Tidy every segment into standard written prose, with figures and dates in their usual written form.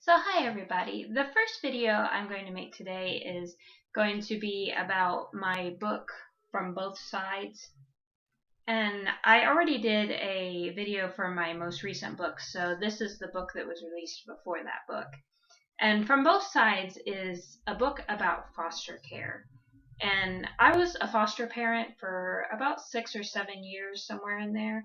So hi everybody. The first video I'm going to make today is going to be about my book From Both Sides. And I already did a video for my most recent book, so this is the book that was released before that book. And From Both Sides is a book about foster care. And I was a foster parent for about 6 or 7 years, somewhere in there.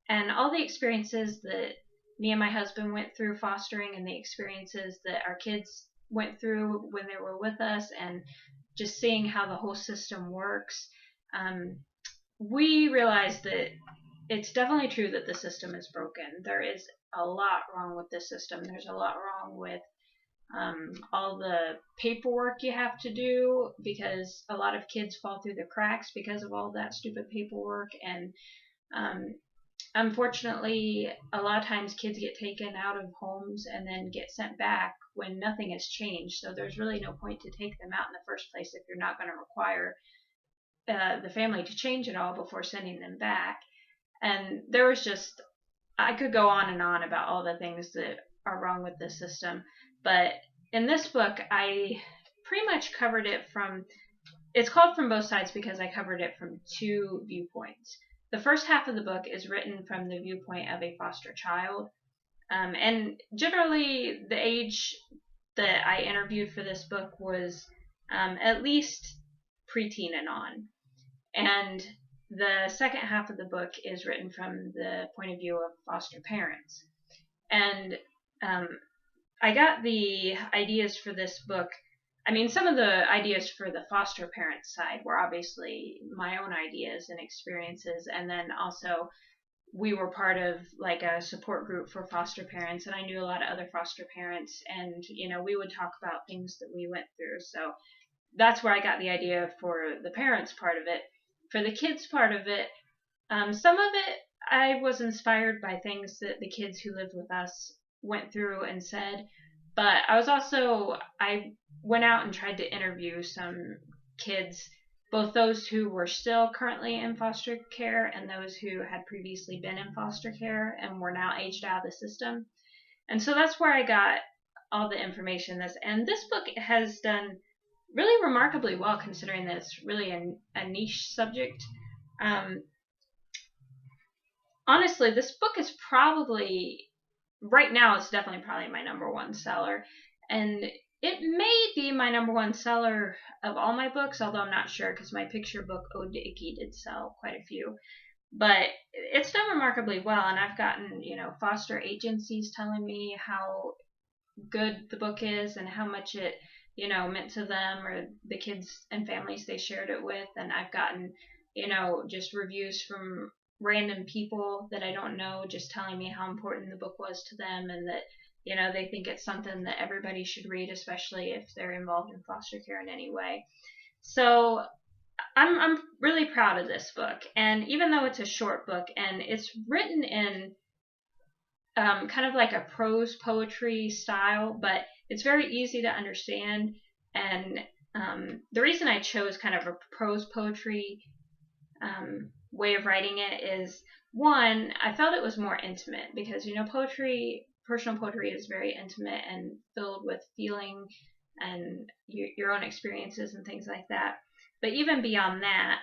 And all the experiences that me and my husband went through fostering, and the experiences that our kids went through when they were with us, and just seeing how the whole system works, we realized that it's definitely true that the system is broken. There is a lot wrong with this system. There's a lot wrong with all the paperwork you have to do, because a lot of kids fall through the cracks because of all that stupid paperwork. And unfortunately, a lot of times kids get taken out of homes and then get sent back when nothing has changed. So there's really no point to take them out in the first place if you're not going to require the family to change it all before sending them back. And there was just, I could go on and on about all the things that are wrong with this system. But in this book, I pretty much covered it from, it's called From Both Sides because I covered it from two viewpoints. The first half of the book is written from the viewpoint of a foster child. And generally, the age that I interviewed for this book was at least preteen and on. And the second half of the book is written from the point of view of foster parents. And I got the ideas for this book. I mean, some of the ideas for the foster parent side were obviously my own ideas and experiences, and then also we were part of like a support group for foster parents, and I knew a lot of other foster parents, and we would talk about things that we went through. So that's where I got the idea for the parents part of it. For the kids part of it, some of it I was inspired by things that the kids who lived with us went through and said, but I went out and tried to interview some kids, both those who were still currently in foster care and those who had previously been in foster care and were now aged out of the system. And so that's where I got all the information. And this book has done really remarkably well, considering that it's really a niche subject. Honestly, this book is probably, right now, it's definitely probably my number one seller. And it may be my number one seller of all my books, although I'm not sure, because my picture book, Ode to Icky, did sell quite a few. But it's done remarkably well, and I've gotten, foster agencies telling me how good the book is and how much it, meant to them or the kids and families they shared it with. And I've gotten, just reviews from random people that I don't know just telling me how important the book was to them, and that, they think it's something that everybody should read, especially if they're involved in foster care in any way. So I'm really proud of this book. And even though it's a short book and it's written in kind of like a prose poetry style, but it's very easy to understand. And the reason I chose kind of a prose poetry way of writing it is, one, I felt it was more intimate, because personal poetry is very intimate and filled with feeling and your own experiences and things like that. But even beyond that,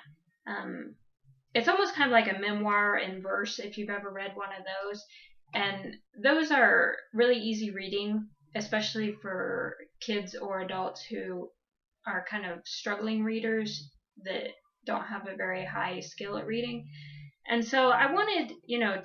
it's almost kind of like a memoir in verse, if you've ever read one of those. And those are really easy reading, especially for kids or adults who are kind of struggling readers that don't have a very high skill at reading. And so I wanted,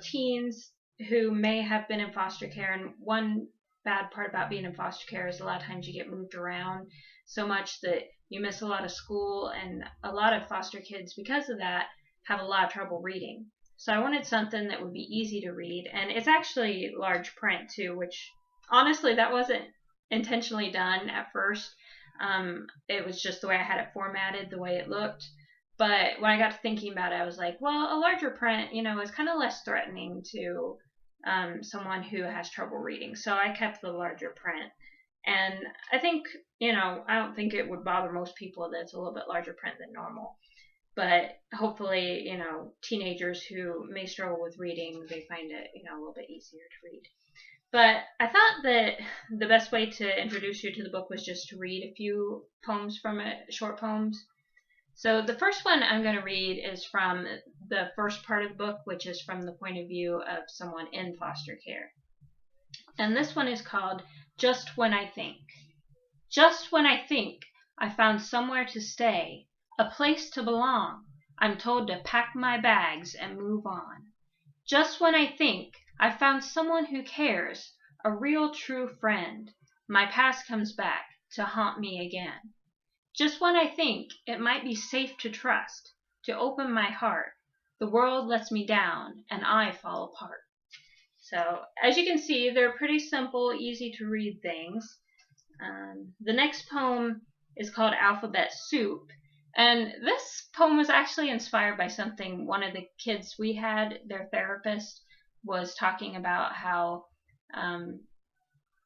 teens who may have been in foster care. And one bad part about being in foster care is a lot of times you get moved around so much that you miss a lot of school, and a lot of foster kids, because of that, have a lot of trouble reading. So I wanted something that would be easy to read, and it's actually large print too, which honestly, that wasn't intentionally done at first. It was just the way I had it formatted, the way it looked. But when I got to thinking about it, I was like, well, a larger print, is kind of less threatening to someone who has trouble reading. So I kept the larger print. And I think, I don't think it would bother most people that it's a little bit larger print than normal. But hopefully, teenagers who may struggle with reading, they find it, a little bit easier to read. But I thought that the best way to introduce you to the book was just to read a few poems from it, short poems. So the first one I'm going to read is from the first part of the book, which is from the point of view of someone in foster care. And this one is called Just When I Think. Just when I think I found somewhere to stay, a place to belong, I'm told to pack my bags and move on. Just when I think I've found someone who cares, a real true friend, my past comes back to haunt me again. Just when I think it might be safe to trust, to open my heart, the world lets me down and I fall apart. So, as you can see, they're pretty simple, easy to read things. The next poem is called Alphabet Soup. And this poem was actually inspired by something one of the kids we had, their therapist, was talking about how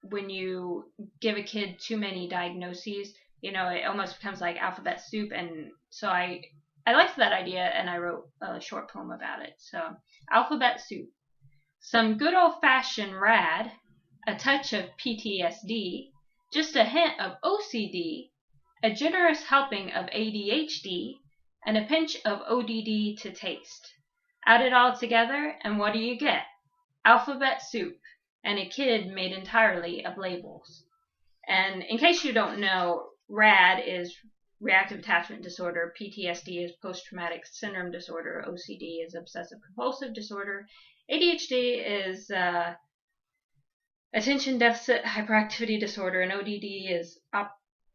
when you give a kid too many diagnoses, it almost becomes like alphabet soup. And so I liked that idea, and I wrote a short poem about it. So, Alphabet Soup. Some good old-fashioned rad, a touch of PTSD, just a hint of OCD, a generous helping of ADHD, and a pinch of ODD to taste. Add it all together, and what do you get? Alphabet soup, and a kid made entirely of labels. And in case you don't know, RAD is reactive attachment disorder, PTSD is post-traumatic syndrome disorder, OCD is obsessive compulsive disorder, ADHD is attention deficit hyperactivity disorder, and ODD is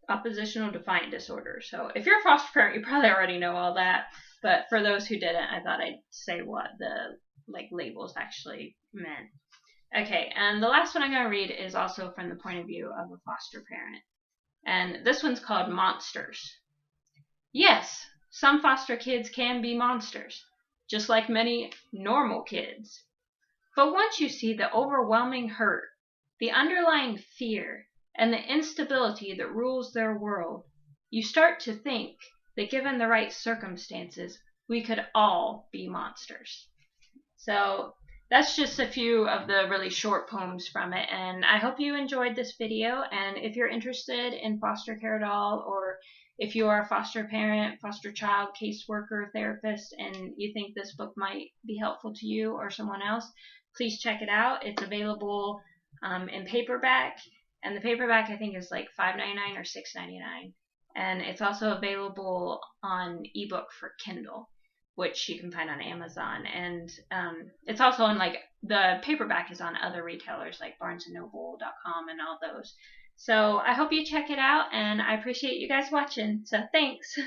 oppositional defiant disorder. So if you're a foster parent, you probably already know all that. But for those who didn't, I thought I'd say what the labels actually meant. Okay, and the last one I'm going to read is also from the point of view of a foster parent. And this one's called Monsters. Yes, some foster kids can be monsters, just like many normal kids. But once you see the overwhelming hurt, the underlying fear, and the instability that rules their world, you start to think that given the right circumstances, we could all be monsters. So that's just a few of the really short poems from it, and I hope you enjoyed this video. And if you're interested in foster care at all, or if you are a foster parent, foster child, caseworker, therapist, and you think this book might be helpful to you or someone else, please check it out. It's available in paperback, and the paperback I think is like $5.99 or $6.99, and it's also available on ebook for Kindle, which you can find on Amazon, and it's also on the paperback is on other retailers like BarnesandNoble.com and all those. So I hope you check it out, and I appreciate you guys watching. So thanks.